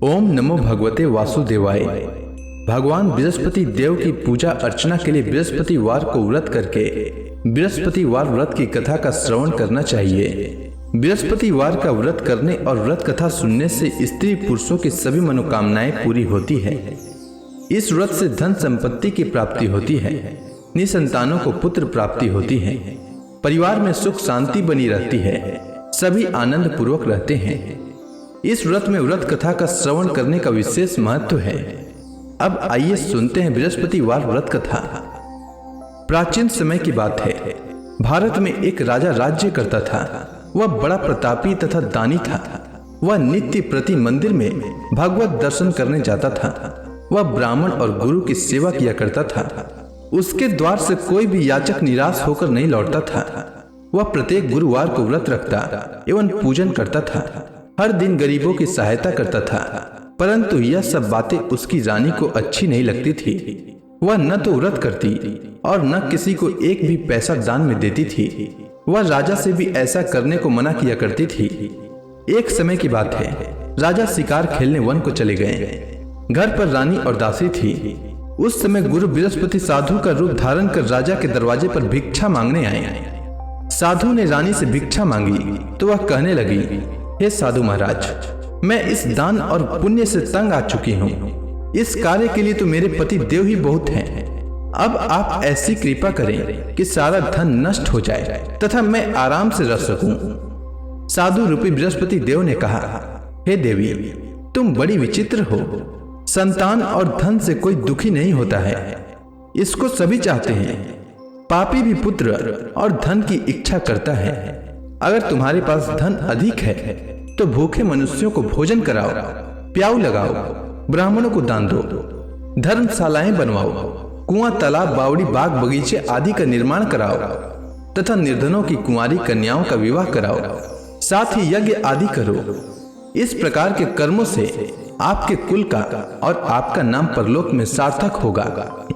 ओम नमो भगवते वासुदेवाय। भगवान बृहस्पति देव की पूजा अर्चना के लिए बृहस्पतिवार को व्रत करके बृहस्पतिवार व्रत की कथा का श्रवण करना चाहिए। बृहस्पतिवार का व्रत करने और व्रत कथा सुनने से स्त्री पुरुषों की सभी मनोकामनाएं पूरी होती है। इस व्रत से धन संपत्ति की प्राप्ति होती है, निसंतानों को पुत्र प्राप्ति होती है, परिवार में सुख शांति बनी रहती है, सभी आनंद पूर्वक रहते हैं। इस व्रत में व्रत कथा का श्रवण करने का विशेष महत्व है। अब आइए सुनते हैं बृहस्पतिवार व्रत कथा। प्राचीन समय की बात है। भारत में एक राजा राज्य करता था। वह बड़ा प्रतापी तथा दानी था। वह नित्य प्रति मंदिर में भगवत दर्शन करने जाता था। वह ब्राह्मण और गुरु की सेवा किया करता था। उसके द्वार से कोई भी याचक निराश होकर नहीं लौटता था। वह प्रत्येक गुरुवार को व्रत रखता एवं पूजन करता था। हर दिन गरीबों की सहायता करता था। परंतु यह सब बातें उसकी रानी को अच्छी नहीं लगती थी। वह न तो व्रत करती और न किसी को एक भी पैसा दान में देती थी। वह राजा से भी ऐसा करने को मना किया करती थी। एक समय की बात है। राजा शिकार खेलने वन को चले गए। घर पर रानी और दासी थी। उस समय गुरु बृहस्पति साधु का रूप धारण कर राजा के दरवाजे पर भिक्षा मांगने आए। साधु ने रानी से भिक्षा मांगी तो वह कहने लगी, हे साधु महाराज, मैं इस दान और पुण्य से तंग आ चुकी हूँ। इस कार्य के लिए तो मेरे पति देव ही बहुत हैं। अब आप ऐसी कृपा करें कि सारा धन नष्ट हो जाए तथा मैं आराम से रह सकूं। साधु रूपी बृहस्पति देव ने कहा, हे देवी, तुम बड़ी विचित्र हो। संतान और धन से कोई दुखी नहीं होता है, इसको सभी चाहते हैं। पापी भी पुत्र और धन की इच्छा करता है। अगर तुम्हारे पास धन अधिक है तो भूखे मनुष्यों को भोजन कराओ, प्याऊ लगाओ, ब्राह्मणों को दान दो, धर्मशालाएं बनवाओ, कुआं, तालाब, बावड़ी, बाग, बगीचे आदि का निर्माण कराओ तथा निर्धनों की कुंवारी कन्याओं का विवाह कराओ, साथ ही यज्ञ आदि करो। इस प्रकार के कर्मों से आपके कुल का और आपका नाम परलोक में सार्थक होगा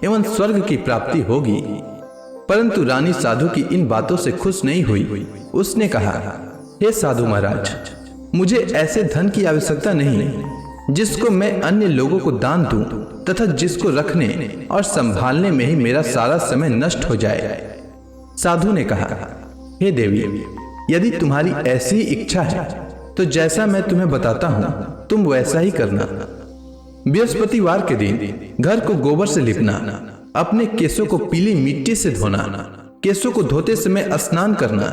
एवं स्वर्ग की प्राप्ति होगी। परंतु रानी साधु की इन बातों से खुश नहीं हुई। उसने कहा, हे साधु महाराज, मुझे ऐसे धन की आवश्यकता नहीं जिसको मैं अन्य लोगों को दान दूं तथा जिसको रखने और संभालने में ही मेरा सारा समय नष्ट हो जाए। साधु ने कहा, हे देवी, यदि तुम्हारी ऐसी इच्छा है तो जैसा मैं तुम्हें बताता हूं तुम वैसा ही करना। बृहस्पतिवार के दिन घर को गोबर से लिपना, अपने केसों को पीली मिट्टी से धोना, केसों को धोते समय स्नान करना,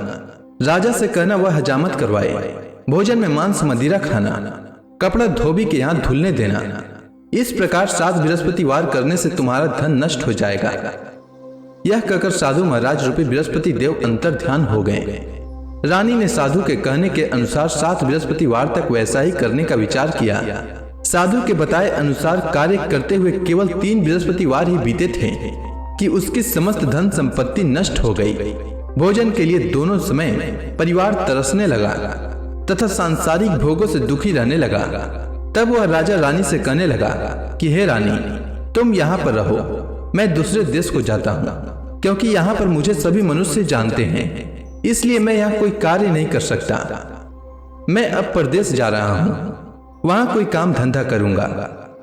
राजा से कहना वह हजामत करवाए, भोजन में मांस मदिरा खाना, कपड़ा धोबी के यहाँ धुलने देना। इस प्रकार 7 बृहस्पतिवार करने से तुम्हारा धन नष्ट हो जाएगा। यह कहकर साधु महाराज रूपी बृहस्पति देव अंतर ध्यान हो गए। रानी ने साधु के कहने के अनुसार 7 बृहस्पतिवार तक वैसा ही करने का विचार किया। साधु के बताए अनुसार कार्य करते हुए केवल 3 बृहस्पतिवार ही बीते थे कि उसकी समस्त धन संपत्ति नष्ट हो गई। भोजन के लिए दोनों समय परिवार तरसने लगा तथा सांसारिक भोगों से दुखी रहने लगा। तब वह राजा रानी से कहने लगा कि हे रानी, तुम यहाँ पर रहो, मैं दूसरे देश को जाता हूँ, क्योंकि यहाँ पर मुझे सभी मनुष्य जानते हैं, इसलिए मैं यहाँ कोई कार्य नहीं कर सकता। मैं अब परदेश जा रहा हूँ, वहां कोई काम धंधा करूंगा,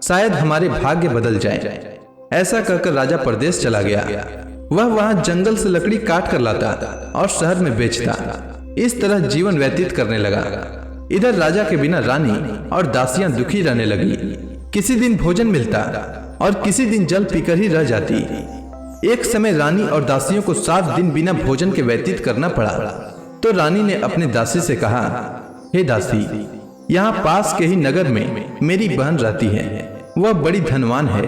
शायद हमारे भाग्य बदल जाए। ऐसा कहकर राजा परदेश चला गया। वह वहां जंगल से लकड़ी काट कर लाता और शहर में बेचता। इस तरह जीवन व्यतीत करने लगा। इधर राजा के बिना रानी और दासियां दुखी रहने लगी। किसी दिन भोजन मिलता और किसी दिन जल पीकर ही रह जाती। एक समय रानी और दासियों को 7 दिन बिना भोजन के व्यतीत करना पड़ा। तो रानी ने अपने दासी से कहा, हे दासी, यहाँ पास के ही नगर में मेरी बहन रहती है, वह बड़ी धनवान है,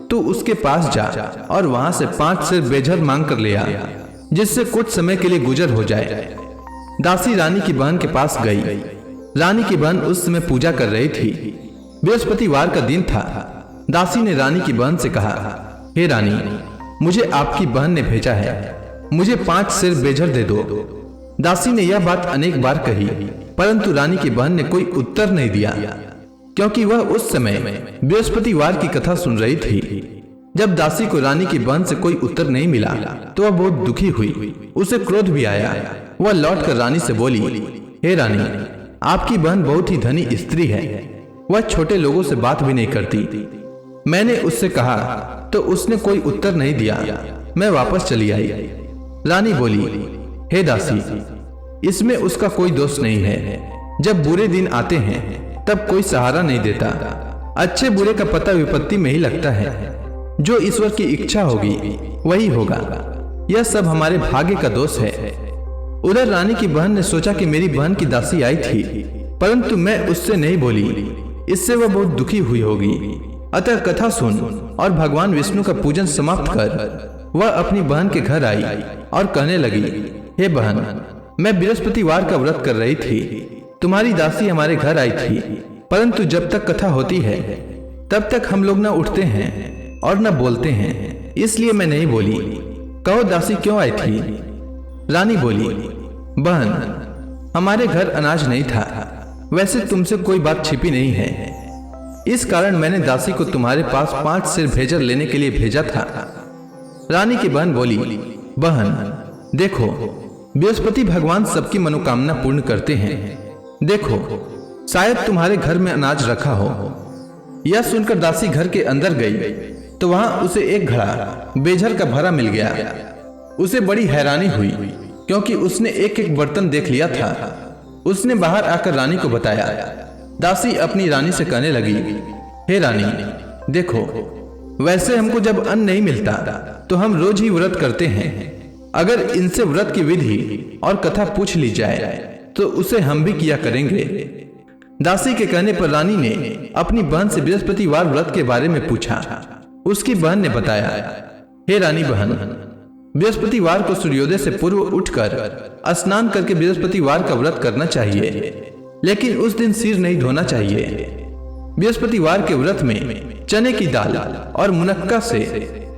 तू उसके पास जा और वहां से 5 सेर बेझर मांग कर ले आ, जिससे कुछ समय के लिए गुजर हो जाए। दासी रानी की बहन के पास गई। रानी की बहन उस समय पूजा कर रही थी। बृहस्पतिवार का दिन था। दासी ने रानी की बहन से कहा, हे रानी, मुझे आपकी बहन ने भेजा है, मुझे 5 सेर बेझर दे दो। दासी ने यह बात अनेक बार कही, परंतु रानी की बहन ने कोई उत्तर नहीं दिया, क्योंकि वह उस समय बृहस्पतिवार की कथा सुन रही थी। जब दासी को रानी की बहन से कोई उत्तर नहीं मिला तो वह बहुत दुखी हुई। उसे क्रोध भी आया। वह लौटकर रानी से बोली, हे रानी, आपकी बहन बहुत ही धनी स्त्री है, वह छोटे लोगों से बात भी नहीं करती। मैंने उससे कहा तो उसने कोई उत्तर नहीं दिया। मैं वापस चली आई। रानी बोली, हे दासी, इसमें उसका कोई दोष नहीं है। जब बुरे दिन आते हैं तब कोई सहारा नहीं देता। अच्छे बुरे का पता विपत्ति में ही लगता है। जो ईश्वर की इच्छा होगी वही होगा। यह सब हमारे भाग्य का दोष है। उधर रानी की बहन ने सोचा कि मेरी बहन की दासी आई थी, परंतु मैं उससे नहीं बोली। इससे वह बहुत दुखी हुई होगी। अतः कथा सुन और भगवान विष्णु का पूजन समाप्त कर वह अपनी बहन के घर आई और कहने लगी, हे बहन, मैं बृहस्पतिवार का व्रत कर रही थी। तुम्हारी दासी हमारे घर आई थी, परंतु जब तक कथा होती है तब तक हम लोग न उठते हैं और न बोलते हैं, इसलिए मैं नहीं बोली। कहो दासी क्यों आई थी? रानी बोली, बहन, हमारे घर अनाज नहीं था। वैसे तुमसे कोई बात छिपी नहीं है। इस कारण मैंने दासी को तुम्हारे पास 5 सिर भेजर लेने के लिए भेजा था। रानी की बहन बोली, बहन देखो, बृहस्पति भगवान सबकी मनोकामना पूर्ण करते हैं। देखो, शायद तुम्हारे घर में अनाज रखा हो। यह सुनकर दासी घर के अंदर गई तो वहां उसे एक घड़ा बेझर का भरा मिल गया। उसे बड़ी हैरानी हुई क्योंकि उसने एक एक बर्तन देख लिया था। उसने बाहर आकर रानी को बताया। दासी अपनी रानी से कहने लगी, हे रानी, देखो, वैसे हमको जब अन्न नहीं मिलता तो हम रोज ही व्रत करते हैं। अगर इनसे व्रत की विधि और कथा पूछ ली जाए तो उसे हम भी किया करेंगे। दासी के कहने पर रानी ने अपनी बहन से बृहस्पतिवार व्रत के बारे में पूछा। उसकी बहन ने बताया, हे रानी बहन, बृहस्पतिवार को सूर्योदय से पूर्व उठकर स्नान करके बृहस्पतिवार का व्रत करना चाहिए, लेकिन उस दिन सिर नहीं धोना चाहिए। बृहस्पतिवार के व्रत में चने की दाल और मुनक्का से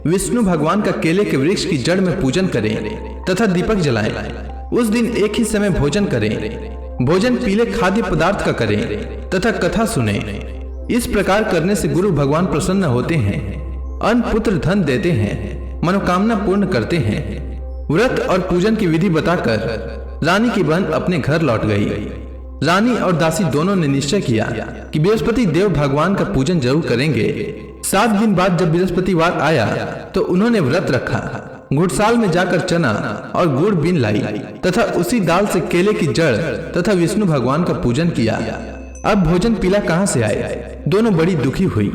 विष्णु भगवान का केले के वृक्ष की जड़ में पूजन करें तथा दीपक जलाएं। उस दिन एक ही समय भोजन करें। भोजन पीले खाद्य पदार्थ का करें तथा कथा सुने। इस प्रकार करने से गुरु भगवान प्रसन्न होते हैं, अन्न पुत्र धन देते हैं, मनोकामना पूर्ण करते हैं। व्रत और पूजन की विधि बताकर रानी की बहन अपने घर लौट गई। रानी और दासी दोनों ने निश्चय किया कि बृहस्पति देव भगवान का पूजन जरूर करेंगे। 7 दिन बाद जब बृहस्पतिवार आया तो उन्होंने व्रत रखा। घुड़साल में जाकर चना और गुड़ बीन लाई तथा उसी दाल से केले की जड़ तथा विष्णु भगवान का पूजन किया। अब भोजन पीला कहाँ से आए? दोनों बड़ी दुखी हुई,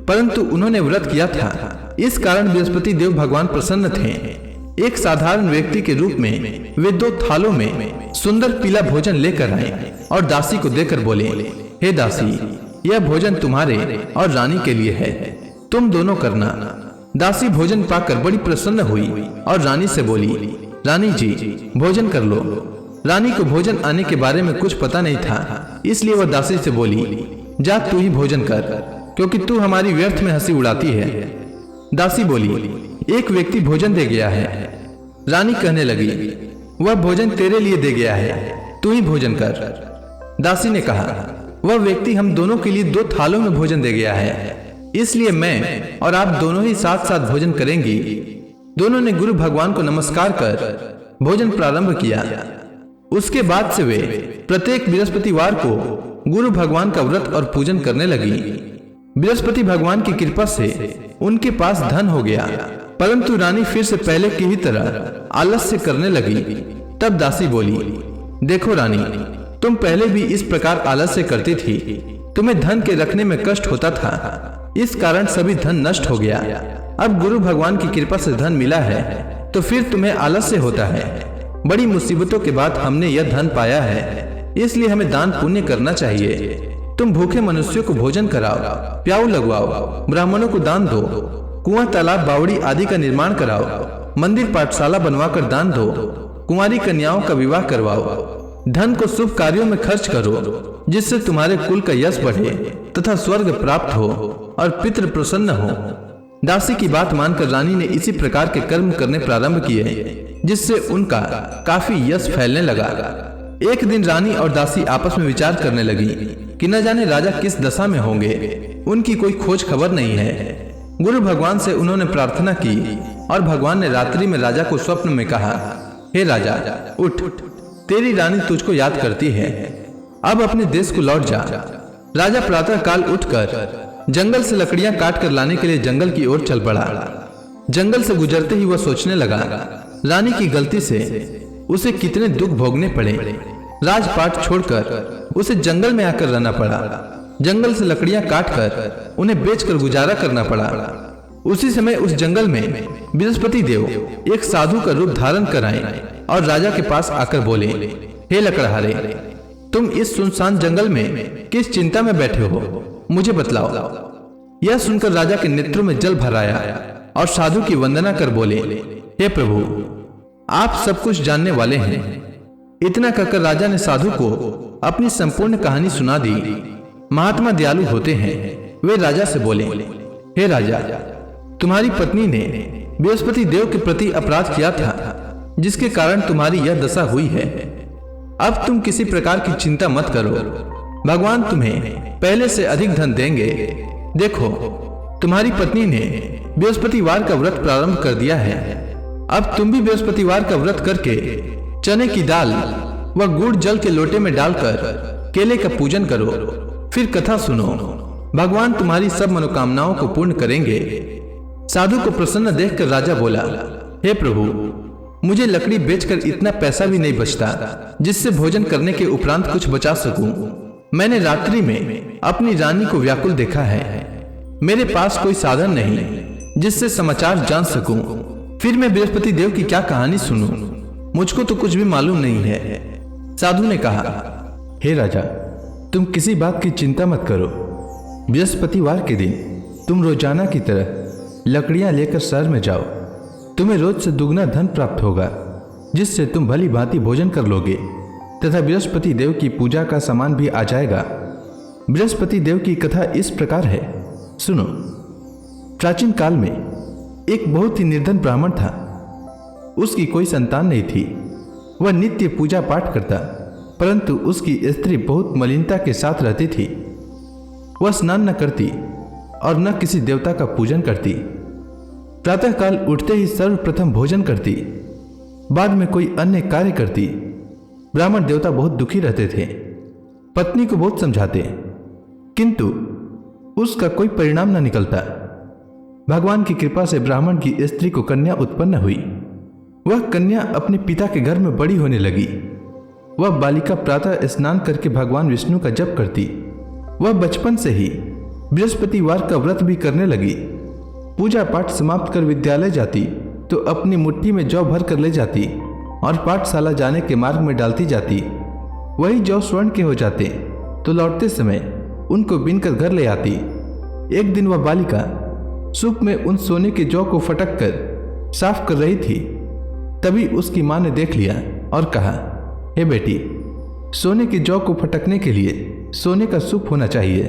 परंतु उन्होंने व्रत किया था, इस कारण बृहस्पति देव भगवान प्रसन्न थे। एक साधारण व्यक्ति के रूप में वे 2 थालों में सुंदर पीला भोजन लेकर आए और दासी को देकर बोले, हे दासी, यह भोजन तुम्हारे और रानी के लिए है, तुम दोनों करना। दासी भोजन पाकर बड़ी प्रसन्न हुई और रानी से बोली, रानी जी, भोजन कर लो। रानी को भोजन आने के बारे में कुछ पता नहीं था, इसलिए वह दासी से बोली, जा तू ही भोजन कर, क्योंकि तू हमारी व्यर्थ में हंसी उड़ाती है। दासी बोली, एक व्यक्ति भोजन दे गया है। रानी कहने लगी, वह भोजन तेरे लिए दे गया है, तू ही भोजन कर। दासी ने कहा, वह व्यक्ति हम दोनों के लिए 2 थालों में भोजन दे गया है, इसलिए मैं और आप दोनों ही साथ साथ भोजन करेंगी। दोनों ने गुरु भगवान को नमस्कार कर भोजन प्रारंभ किया। उसके बाद से वे प्रत्येक बृहस्पतिवार को गुरु भगवान का व्रत और पूजन करने लगी। बृहस्पति भगवान की कृपा से उनके पास धन हो गया, परंतु रानी फिर से पहले की ही तरह आलस्य करने लगी। तब दासी बोली, देखो रानी, तुम पहले भी इस प्रकार आलस्य करती थी। तुम्हें धन के रखने में कष्ट होता था, इस कारण सभी धन नष्ट हो गया। अब गुरु भगवान की कृपा से धन मिला है तो फिर तुम्हें आलस्य होता है। बड़ी मुसीबतों के बाद हमने यह धन पाया है, इसलिए हमें दान पुण्य करना चाहिए। तुम भूखे मनुष्यों को भोजन कराओ, प्याऊ लगवाओ, ब्राह्मणों को दान दो, कुआं तालाब बावड़ी आदि का निर्माण कराओ, मंदिर पाठशाला बनवाकर दान दो, कुंवारी कन्याओं का विवाह करवाओ। धन को शुभ कार्यों में खर्च करो, जिससे तुम्हारे कुल का यश बढ़े तथा स्वर्ग प्राप्त हो और पितृ प्रसन्न हो। दासी की बात मानकर रानी ने इसी प्रकार के कर्म करने प्रारंभ किए, जिससे उनका काफी यश फैलने लगा। एक दिन रानी और दासी आपस में विचार करने लगी कि न जाने राजा किस दशा में होंगे, उनकी कोई खोज खबर नहीं है। गुरु भगवान से उन्होंने प्रार्थना की और भगवान ने रात्रि में राजा को स्वप्न में कहा, हे राजा, उठ, तेरी रानी तुझको याद करती है, अब अपने देश को लौट जा। राजा प्रातः काल उठकर जंगल से लकड़ियां काट कर लाने के लिए जंगल की ओर चल पड़ा। जंगल से गुजरते ही वह सोचने लगा, रानी की गलती से उसे कितने दुख भोगने पड़े। राजपाट छोड़कर उसे जंगल में आकर रहना पड़ा। जंगल से लकड़ियां काटकर उन्हें बेचकर गुजारा करना पड़ा। उसी समय उस जंगल में बृहस्पति देव एक साधु का रूप धारण कर आए और राजा के पास आकर बोले, हे लकड़हारे, तुम इस सुनसान जंगल में किस चिंता में बैठे हो, मुझे बतलाओ। यह सुनकर राजा के नेत्रों में जल भर आया और साधु की वंदना कर बोले, हे प्रभु, आप सब कुछ जानने वाले हैं। इतना कहकर राजा ने साधु को अपनी संपूर्ण कहानी सुना दी। महात्मा दयालु होते हैं। वे राजा से बोले, हे राजा, तुम्हारी पत्नी ने बृहस्पति देव के प्रति अपराध किया था, जिसके कारण तुम्हारी यह दशा हुई है। अब तुम किसी प्रकार की चिंता मत करो, भगवान तुम्हें पहले से अधिक धन देंगे। देखो, तुम्हारी पत्नी ने बृहस्पतिवार का व्रत प्रारंभ कर दिया है। अब तुम भी बृहस्पतिवार का व्रत करके चने की दाल व गुड़ जल के लोटे में डालकर केले का पूजन करो, फिर कथा सुनो। भगवान तुम्हारी सब मनोकामनाओं को पूर्ण करेंगे। साधु को प्रसन्न देखकर राजा बोला, हे प्रभु, मुझे लकड़ी बेचकर इतना पैसा भी नहीं बचता जिससे भोजन करने के उपरांत कुछ बचा सकूं। मैंने रात्रि में अपनी रानी को व्याकुल देखा है। मेरे पास कोई साधन नहीं जिससे समाचार जान सकूं। फिर मैं बृहस्पति देव की क्या कहानी सुनूं? मुझको तो कुछ भी मालूम नहीं है। साधु ने कहा, हे राजा, तुम किसी बात की चिंता मत करो। बृहस्पतिवार के दिन तुम रोजाना की तरह लकड़ियां लेकर शहर में जाओ। तुम्हें रोज से दुगना धन प्राप्त होगा, जिससे तुम भली भांति भोजन कर लोगे तथा बृहस्पति देव की पूजा का सामान भी आ जाएगा। बृहस्पति देव की कथा इस प्रकार है, सुनो। प्राचीन काल में एक बहुत ही निर्धन ब्राह्मण था। उसकी कोई संतान नहीं थी। वह नित्य पूजा पाठ करता, परंतु उसकी स्त्री बहुत मलिनता के साथ रहती थी। वह स्नान न करती और न किसी देवता का पूजन करती। प्रातःकाल उठते ही सर्वप्रथम भोजन करती, बाद में कोई अन्य कार्य करती। ब्राह्मण देवता बहुत दुखी रहते थे। पत्नी को बहुत समझाते, किंतु उसका कोई परिणाम न निकलता। भगवान की कृपा से ब्राह्मण की स्त्री को कन्या उत्पन्न हुई। वह कन्या अपने पिता के घर में बड़ी होने लगी। वह बालिका प्रातः स्नान करके भगवान विष्णु का जप करती। वह बचपन से ही बृहस्पतिवार का व्रत भी करने लगी। पूजा पाठ समाप्त कर विद्यालय जाती तो अपनी मुट्ठी में जौ भर कर ले जाती और पाठशाला जाने के मार्ग में डालती जाती। वही जौ स्वर्ण के हो जाते तो लौटते समय उनको बीनकर घर ले आती। एक दिन वह बालिका सूप में उन सोने के जौ को फटक कर साफ कर रही थी। तभी उसकी मां ने देख लिया और कहा, हे बेटी, सोने के जौ को फटकने के लिए सोने का सूप होना चाहिए।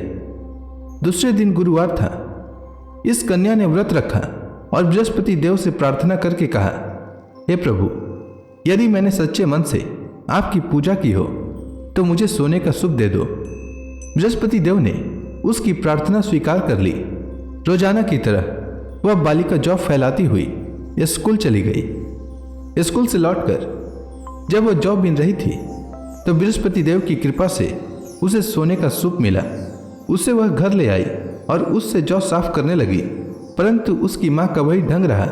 दूसरे दिन गुरुवार था। इस कन्या ने व्रत रखा और बृहस्पति देव से प्रार्थना करके कहा, हे प्रभु, यदि मैंने सच्चे मन से आपकी पूजा की हो तो मुझे सोने का सूप दे दो। बृहस्पति देव ने उसकी प्रार्थना स्वीकार कर ली। रोजाना की तरह वह बालिका जौ फैलाती हुई स्कूल चली गई। स्कूल से लौटकर जब वह जौ बीन रही थी तो बृहस्पति देव की कृपा से उसे सोने का सूप मिला। उसे वह घर ले आई और उससे जौ साफ करने लगी, परंतु उसकी मां का वही ढंग रहा।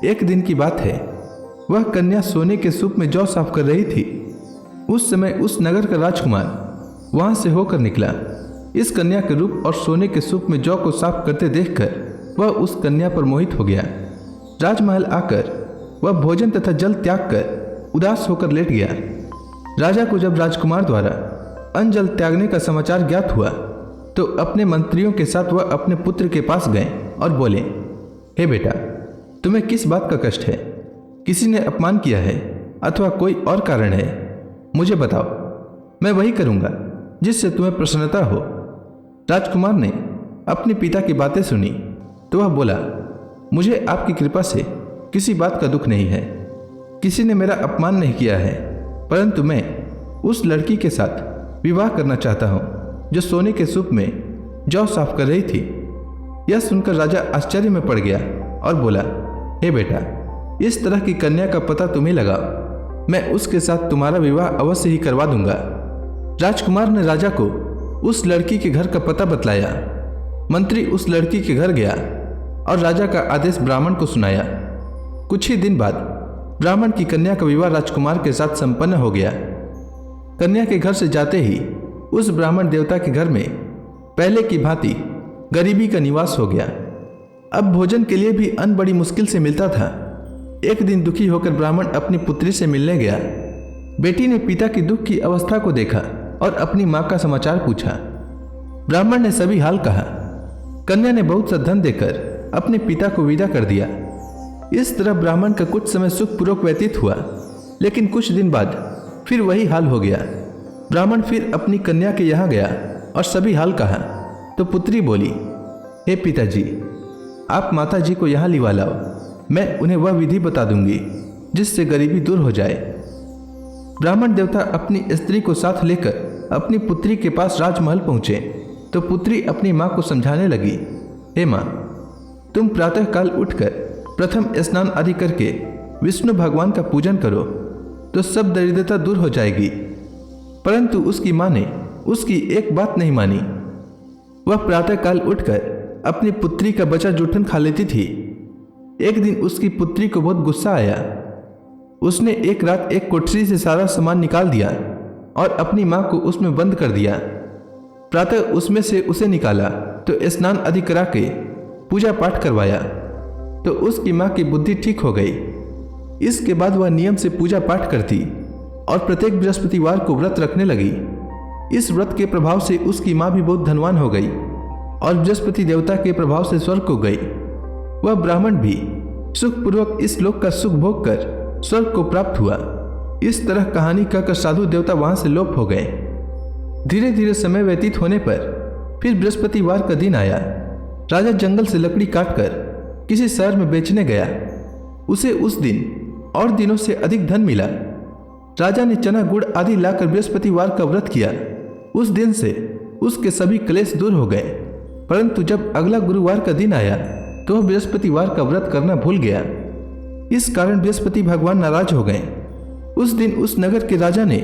एक दिन की बात है, वह कन्या सोने के सूप में जौ साफ कर रही थी। उस समय उस नगर का राजकुमार वहां से होकर निकला। इस कन्या के रूप और सोने के सूप में जौ को साफ करते देखकर वह उस कन्या पर मोहित हो गया। राजमहल आकर वह भोजन तथा जल त्याग कर उदास होकर लेट गया। राजा को जब राजकुमार द्वारा अन्न जल त्यागने का समाचार ज्ञात हुआ तो अपने मंत्रियों के साथ वह अपने पुत्र के पास गए और बोले, हे बेटा, तुम्हें किस बात का कष्ट है? किसी ने अपमान किया है अथवा कोई और कारण है? मुझे बताओ, मैं वही करूंगा जिससे तुम्हें प्रसन्नता हो। राजकुमार ने अपने पिता की बातें सुनी तो वह बोला, मुझे आपकी कृपा से किसी बात का दुख नहीं है। किसी ने मेरा अपमान नहीं किया है, परंतु मैं उस लड़की के साथ विवाह करना चाहता हूं जो सोने के सूप में जौ साफ कर रही थी। यह सुनकर राजा आश्चर्य में पड़ गया और बोला, हे बेटा, इस तरह की कन्या का पता तुम्हें लगाओ। मैं उसके साथ तुम्हारा विवाह अवश्य ही करवा दूंगा। राजकुमार ने राजा को उस लड़की के घर का पता बतलाया। मंत्री उस लड़की के घर गया और राजा का आदेश ब्राह्मण को सुनाया। कुछ ही दिन बाद ब्राह्मण की कन्या का विवाह राजकुमार के साथ संपन्न हो गया। कन्या के घर से जाते ही उस ब्राह्मण देवता के घर में पहले की भांति गरीबी का निवास हो गया। अब भोजन के लिए भी अन्न बड़ी मुश्किल से मिलता था। एक दिन दुखी होकर ब्राह्मण अपनी पुत्री से मिलने गया। बेटी ने पिता की दुख की अवस्था को देखा और अपनी मां का समाचार पूछा। ब्राह्मण ने सभी हाल कहा। कन्या ने बहुत सा धन देकर अपने पिता को विदा कर दिया। इस तरह ब्राह्मण का कुछ समय सुखपूर्वक व्यतीत हुआ, लेकिन कुछ दिन बाद फिर वही हाल हो गया। ब्राह्मण फिर अपनी कन्या के यहाँ गया और सभी हाल कहा तो पुत्री बोली, हे पिताजी, आप माता जी को यहाँ लिवा लाओ, मैं उन्हें वह विधि बता दूंगी जिससे गरीबी दूर हो जाए। ब्राह्मण देवता अपनी स्त्री को साथ लेकर अपनी पुत्री के पास राजमहल पहुंचे तो पुत्री अपनी माँ को समझाने लगी, हे माँ, तुम प्रातःकाल उठकर प्रथम स्नान आदि करके विष्णु भगवान का पूजन करो तो सब दरिद्रता दूर हो जाएगी। परंतु उसकी माँ ने उसकी एक बात नहीं मानी। वह प्रातःकाल उठकर अपनी पुत्री का बचा जूठन खा लेती थी। एक दिन उसकी पुत्री को बहुत गुस्सा आया। उसने एक रात एक कोठरी से सारा सामान निकाल दिया और अपनी माँ को उसमें बंद कर दिया। प्रातः उसमें से उसे निकाला तो स्नान आदि करा के पूजा पाठ करवाया तो उसकी माँ की बुद्धि ठीक हो गई। इसके बाद वह नियम से पूजा पाठ करती और प्रत्येक बृहस्पतिवार को व्रत रखने लगी। इस व्रत के प्रभाव से उसकी माँ भी बहुत धनवान हो गई और बृहस्पति देवता के प्रभाव से स्वर्ग को गई। वह ब्राह्मण भी सुखपूर्वक इस लोक का सुख भोग कर स्वर्ग को प्राप्त हुआ। इस तरह कहानी कहकर साधु देवता वहां से लोप हो गए। धीरे धीरे समय व्यतीत होने पर फिर बृहस्पतिवार का दिन आया। राजा जंगल से लकड़ी काटकर किसी शहर में बेचने गया। उसे उस दिन और दिनों से अधिक धन मिला। राजा ने चना गुड़ आदि लाकर बृहस्पतिवार का व्रत किया। उस दिन से उसके सभी क्लेश दूर हो गए। परंतु जब अगला गुरुवार का दिन आया तो वह बृहस्पतिवार का व्रत करना भूल गया। इस कारण बृहस्पति भगवान नाराज हो गए। उस दिन उस नगर के राजा ने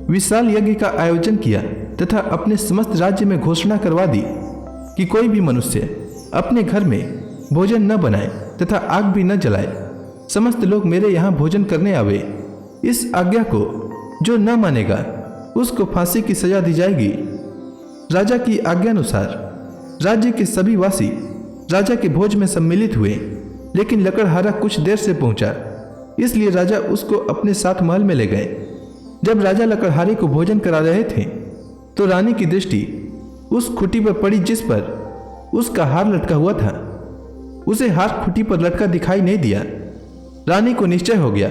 विशाल यज्ञ का आयोजन किया तथा अपने समस्त राज्य में घोषणा करवा दी कि कोई भी मनुष्य अपने घर में भोजन न बनाए तथा आग भी न जलाए। समस्त लोग मेरे यहाँ भोजन करने आवे। इस आज्ञा को जो न मानेगा उसको फांसी की सजा दी जाएगी। राजा की आज्ञानुसार राज्य के सभी वासी राजा के भोज में सम्मिलित हुए, लेकिन लकड़हारा कुछ देर से पहुंचा, इसलिए राजा उसको अपने साथ महल में ले गए। जब राजा लकड़हारे को भोजन करा रहे थे तो रानी की दृष्टि उस खुटी पर पड़ी जिस पर उसका हार लटका हुआ था। उसे हार खुटी पर लटका दिखाई नहीं दिया। रानी को निश्चय हो गया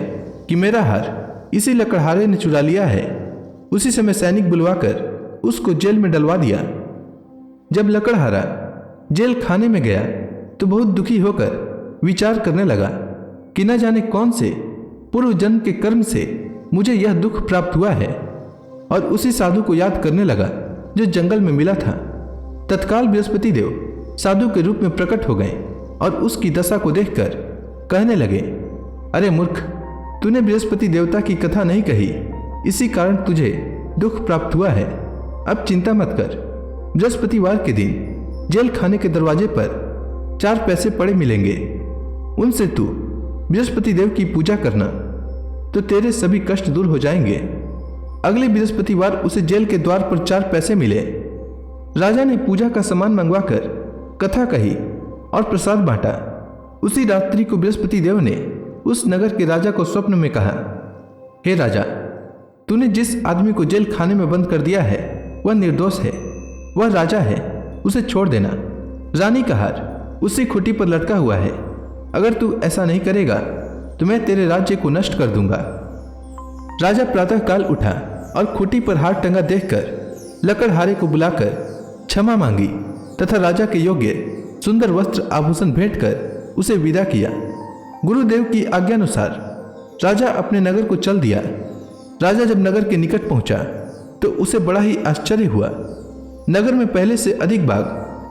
कि मेरा हार इसी लकड़हारे ने चुरा लिया है। उसी समय सैनिक बुलवाकर उसको जेल में डलवा दिया। जब लकड़हारा जेल खाने में गया तो बहुत दुखी होकर विचार करने लगा कि न जाने कौन से पूर्व जन्म के कर्म से मुझे यह दुख प्राप्त हुआ है, और उसी साधु को याद करने लगा जो जंगल में मिला था। तत्काल बृहस्पति देव साधु के रूप में प्रकट हो गए और उसकी दशा को देखकर कहने लगे, अरे मूर्ख, तूने बृहस्पति देवता की कथा नहीं कही, इसी कारण तुझे दुख प्राप्त हुआ है। अब चिंता मत कर। बृहस्पतिवार के दिन जेल खाने के दरवाजे पर 4 पैसे पड़े मिलेंगे। उनसे तू बृहस्पति देव की पूजा करना तो तेरे सभी कष्ट दूर हो जाएंगे। अगले बृहस्पतिवार उसे जेल के द्वार पर 4 पैसे मिले। राजा ने पूजा का सामान मंगवाकर कथा कही और प्रसाद बांटा। उसी रात्रि को बृहस्पति देव ने उस नगर के राजा को स्वप्न में कहा, हे राजा, तूने जिस आदमी को जेल खाने में बंद कर दिया है वह निर्दोष है, वह राजा है, उसे छोड़ देना। रानी का हार उसी खुटी पर लटका हुआ है। अगर तू ऐसा नहीं करेगा तो मैं तेरे राज्य को नष्ट कर दूंगा। राजा प्रातःकाल उठा और खुटी पर हार टंगा देखकर लकड़हारे को बुलाकर क्षमा मांगी तथा राजा के योग्य सुंदर वस्त्र आभूषण भेंट कर उसे विदा किया। गुरुदेव की आज्ञानुसार राजा अपने नगर को चल दिया। राजा जब नगर के निकट पहुंचा तो उसे बड़ा ही आश्चर्य हुआ। नगर में पहले से अधिक बाग,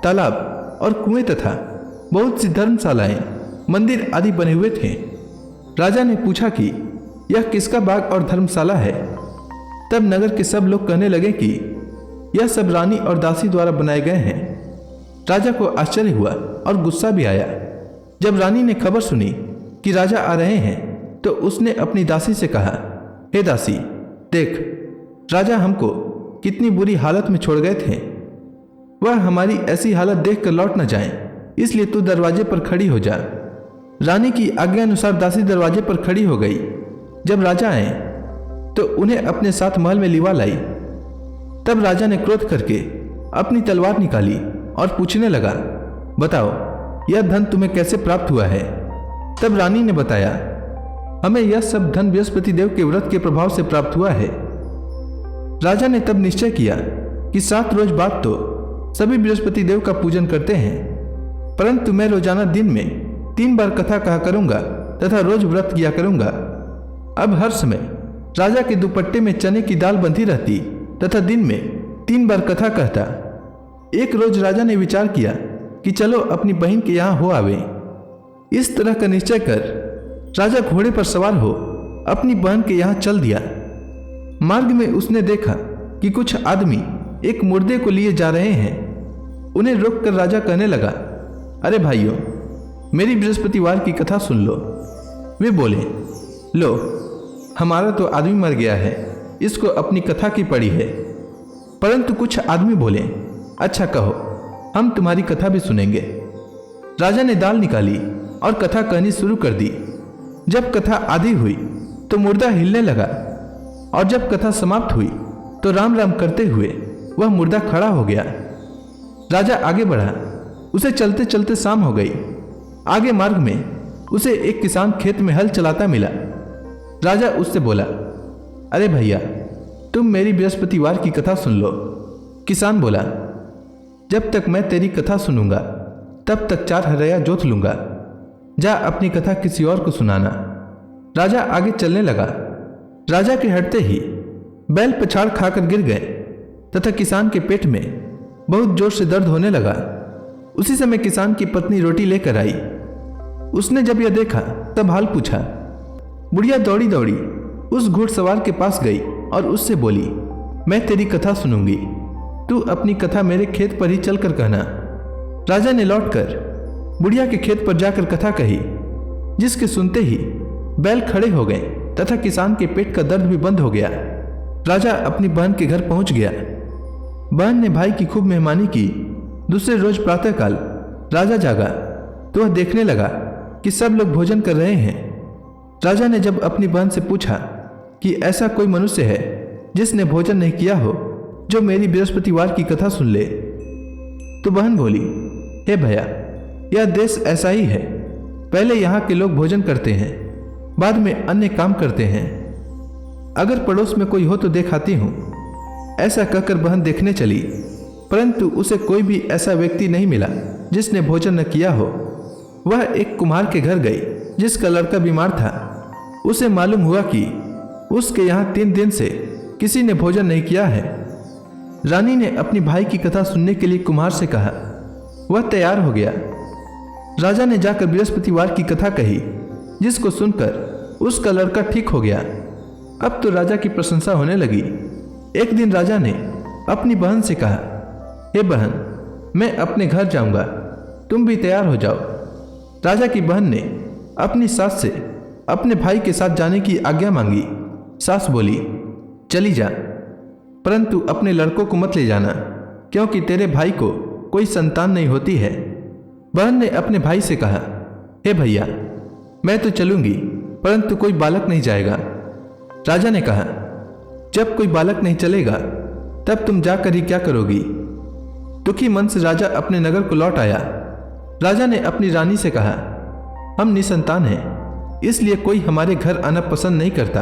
तालाब और कुएं तथा बहुत सी धर्मशालाएं, मंदिर आदि बने हुए थे। राजा ने पूछा कि यह किसका बाग और धर्मशाला है। तब नगर के सब लोग कहने लगे कि यह सब रानी और दासी द्वारा बनाए गए हैं। राजा को आश्चर्य हुआ और गुस्सा भी आया। जब रानी ने खबर सुनी कि राजा आ रहे हैं तो उसने अपनी दासी से कहा, हे दासी, देख, राजा हमको कितनी बुरी हालत में छोड़ गए थे। वह हमारी ऐसी हालत देखकर लौट न जाएं, इसलिए तू दरवाजे पर खड़ी हो जा। रानी की आज्ञा अनुसार दासी दरवाजे पर खड़ी हो गई। जब राजा आए तो उन्हें अपने साथ महल में लिवा लाई। तब राजा ने क्रोध करके अपनी तलवार निकाली और पूछने लगा, बताओ, यह धन तुम्हें कैसे प्राप्त हुआ है? तब रानी ने बताया, हमें यह सब धन बृहस्पति देव के व्रत के प्रभाव से प्राप्त हुआ है। राजा ने तब निश्चय किया कि 7 रोज बाद तो सभी बृहस्पति देव का पूजन करते हैं, परंतु मैं रोजाना दिन में 3 बार कथा कहा करूंगा तथा रोज व्रत किया करूंगा। अब हर समय राजा के दुपट्टे में चने की दाल बंधी रहती तथा दिन में 3 बार कथा कहता। एक रोज राजा ने विचार किया कि चलो अपनी बहन के यहाँ हो आवे। इस तरह का निश्चय कर राजा घोड़े पर सवार हो अपनी बहन के यहाँ चल दिया। मार्ग में उसने देखा कि कुछ आदमी एक मुर्दे को लिए जा रहे हैं। उन्हें रोककर राजा कहने लगा, अरे भाइयों, मेरी बृहस्पतिवार की कथा सुन लो। वे बोले, लो, हमारा तो आदमी मर गया है, इसको अपनी कथा की पड़ी है। परंतु कुछ आदमी बोले, अच्छा कहो, हम तुम्हारी कथा भी सुनेंगे। राजा ने दाल निकाली और कथा कहनी शुरू कर दी। जब कथा आधी हुई तो मुर्दा हिलने लगा और जब कथा समाप्त हुई तो राम राम करते हुए वह मुर्दा खड़ा हो गया। राजा आगे बढ़ा। उसे चलते चलते शाम हो गई। आगे मार्ग में उसे एक किसान खेत में हल चलाता मिला। राजा उससे बोला, अरे भैया, तुम मेरी बृहस्पतिवार की कथा सुन लो। किसान बोला, जब तक मैं तेरी कथा सुनूंगा तब तक 4 हरया जोत लूंगा। जा अपनी कथा किसी और को सुनाना। राजा आगे चलने लगा। राजा के हटते ही बैल पछाड़ खाकर गिर गए तथा किसान के पेट में बहुत जोर से दर्द होने लगा। उसी समय किसान की पत्नी रोटी लेकर आई। उसने जब यह देखा तब हाल पूछा। बुढ़िया दौड़ी दौड़ी उस घुड़सवार के पास गई और उससे बोली, मैं तेरी कथा सुनूंगी, तू अपनी कथा मेरे खेत पर ही चलकर कहना। राजा ने लौटकर बुढ़िया के खेत पर जाकर कथा कही, जिसके सुनते ही बैल खड़े हो गए तथा किसान के पेट का दर्द भी बंद हो गया। राजा अपनी बहन के घर पहुंच गया। बहन ने भाई की खूब मेहमानी की। दूसरे रोज प्रातःकाल राजा जागा तो वह देखने लगा कि सब लोग भोजन कर रहे हैं। राजा ने जब अपनी बहन से पूछा कि ऐसा कोई मनुष्य है जिसने भोजन नहीं किया हो जो मेरी बृहस्पतिवार की कथा सुन ले, तो बहन बोली, हे भैया, यह देश ऐसा ही है। पहले यहाँ के लोग भोजन करते हैं, बाद में अन्य काम करते हैं। अगर पड़ोस में कोई हो तो दिखाती हूँ। ऐसा कहकर बहन देखने चली, परंतु उसे कोई भी ऐसा व्यक्ति नहीं मिला जिसने भोजन न किया हो। वह एक कुम्हार के घर गई जिसका लड़का बीमार था। उसे मालूम हुआ कि उसके यहाँ 3 दिन से किसी ने भोजन नहीं किया है। रानी ने अपनी भाई की कथा सुनने के लिए कुम्हार से कहा। वह तैयार हो गया। राजा ने जाकर बृहस्पतिवार की कथा कही, जिसको सुनकर उसका लड़का ठीक हो गया। अब तो राजा की प्रशंसा होने लगी। एक दिन राजा ने अपनी बहन से कहा, हे बहन, मैं अपने घर जाऊंगा, तुम भी तैयार हो जाओ। राजा की बहन ने अपनी सास से अपने भाई के साथ जाने की आज्ञा मांगी। सास बोली, चली जा, परंतु अपने लड़कों को मत ले जाना, क्योंकि तेरे भाई को कोई संतान नहीं होती है। बहन ने अपने भाई से कहा, हे भैया, मैं तो चलूंगी, परंतु कोई बालक नहीं जाएगा। राजा ने कहा, जब कोई बालक नहीं चलेगा तब तुम जाकर ही क्या करोगी? दुखी मन से राजा अपने नगर को लौट आया। राजा ने अपनी रानी से कहा, हम निसंतान हैं, इसलिए कोई हमारे घर आना पसंद नहीं करता।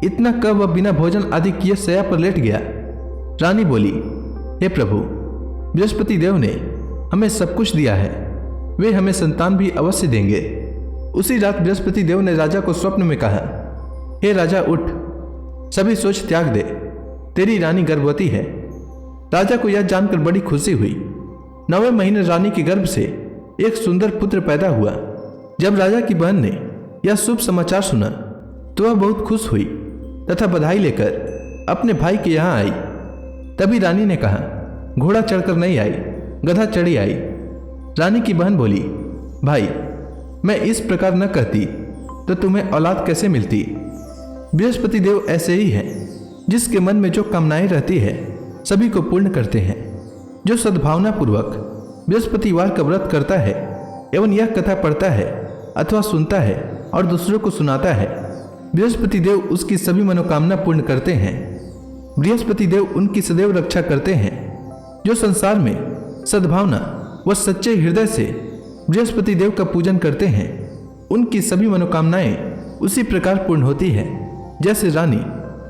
इतना कह वह बिना भोजन आदि किए शैया पर लेट गया। रानी बोली, हे प्रभु, बृहस्पति देव ने हमें सब कुछ दिया है, वे हमें संतान भी अवश्य देंगे। उसी रात बृहस्पति देव ने राजा को स्वप्न में कहा, हे राजा, उठ, सभी सोच त्याग दे, तेरी रानी गर्भवती है। राजा को यह जानकर बड़ी खुशी हुई। 9वें महीने रानी के गर्भ से एक सुंदर पुत्र पैदा हुआ। जब राजा की बहन ने यह शुभ समाचार सुना तो वह बहुत खुश हुई तथा बधाई लेकर अपने भाई के यहाँ आई। तभी रानी ने कहा, घोड़ा चढ़कर नहीं आई, गधा चढ़ी आई। रानी की बहन बोली, भाई मैं इस प्रकार न कहती तो तुम्हें औलाद कैसे मिलती। बृहस्पति देव ऐसे ही हैं, जिसके मन में जो कामनाएं रहती है सभी को पूर्ण करते हैं। जो सद्भावना पूर्वक बृहस्पतिवार का व्रत करता है एवं यह कथा पढ़ता है अथवा सुनता है और दूसरों को सुनाता है, बृहस्पति देव उसकी सभी मनोकामना पूर्ण करते हैं। बृहस्पति देव उनकी सदैव रक्षा करते हैं। जो संसार में सद्भावना व सच्चे हृदय से बृहस्पति देव का पूजन करते हैं, उनकी सभी मनोकामनाएं उसी प्रकार पूर्ण होती है जैसे रानी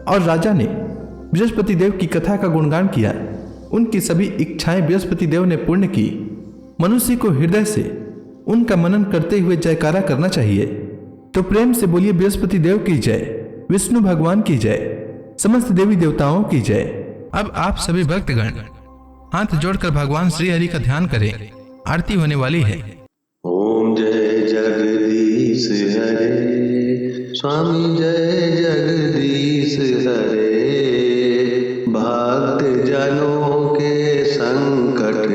और राजा ने बृहस्पति देव की कथा का गुणगान किया। उनकी सभी इच्छाएं बृहस्पति देव ने पूर्ण की। मनुष्य को हृदय से उनका मनन करते हुए जयकारा करना चाहिए। तो प्रेम से बोलिए, बृहस्पति देव की जय, विष्णु भगवान की जय, समस्त देवी देवताओं की जय। अब आप सभी भक्तगण हाथ जोड़कर भगवान श्री हरि का ध्यान करें। आरती होने वाली है। ओम जय जगदीश हरे, स्वामी जय जगदीश हरे। भक्त जनों के संकट,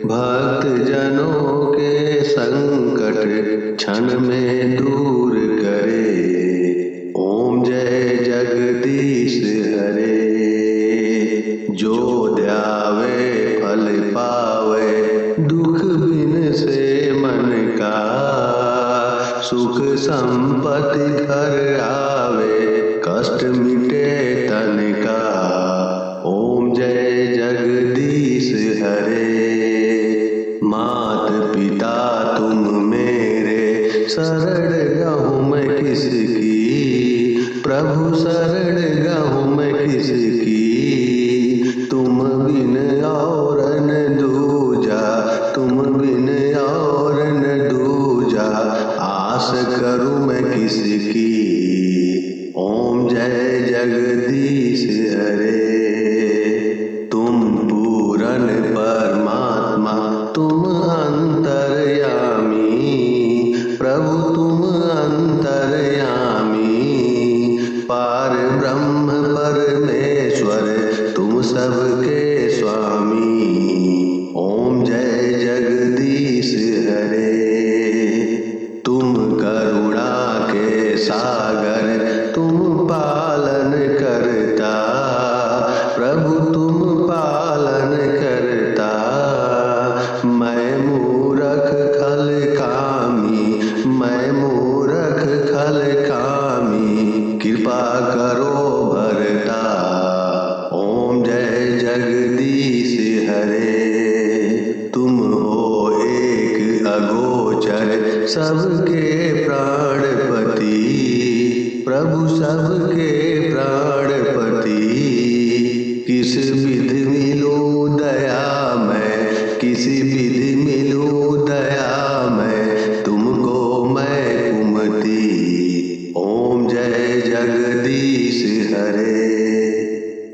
भक्त जनों के संकट क्षण में दूर करे। ओम जय जगदीश हरे। जो ध्यावे फल पावे, दुख बिन से मन का, सुख संपत्ति घर आवे, कष्ट मिटे तन का। ओम जय जगदीश हरे। मात पिता तुम मेरे, शरण गहूँ मैं किसकी, प्रभु शरण गहूँ मैं किसकी। तुम बिन और न दूजा, तुम बिन और न दूजा, आस करूँ मैं किसकी। ओम जय जगदीश हरे। तुम पूरन परमात्मा, तुम अंतर्यामी, प्रभु तुम अंतर्यामी। पार ब्रह्म परमेश्वर, तुम सबके स्वामी। ओम जय जगदीश हरे। तुम करुणा के सागर, तुम पालन करता, प्रभु तुम पालन करता। मैं मूरख खल कामी, मैं मूरख खल कामी, कृपा करो भरता। ओम जय जगदीश हरे। तुम हो एक अगोचर, सबके प्राणपति, प्रभु सबके प्राणपति। किस विधि मिलूं दया मैं, किसी विधि मिलूं दया मैं, तुमको मैं कुमति। ओम जय जगदीश हरे।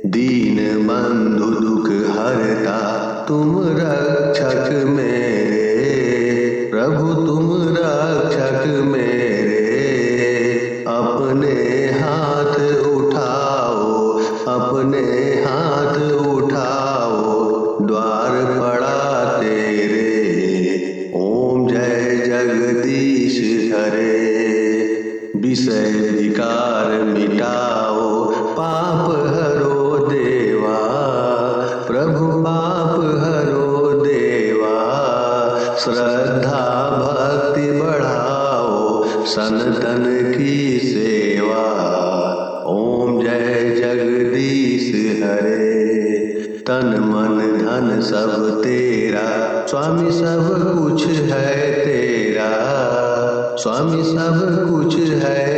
दीन बंधु दुख हरता, तुम रक्षक मेरे, प्रभु तुम रक्षक मेरे। अपने हाथ उठाओ, अपने हाथ उठाओ, द्वार पड़ा तेरे। ओम जय जगदीश हरे। विषय विकार मिटाओ, पाप हरो देवा, प्रभु पाप हरो देवा। श्रद्धा भक्ति बढ़ाओ, सनातन की सेवा। ओम जय जगदीश हरे। तन मन धन सब तेरा, स्वामी सब कुछ है तेरा, स्वामी सब कुछ है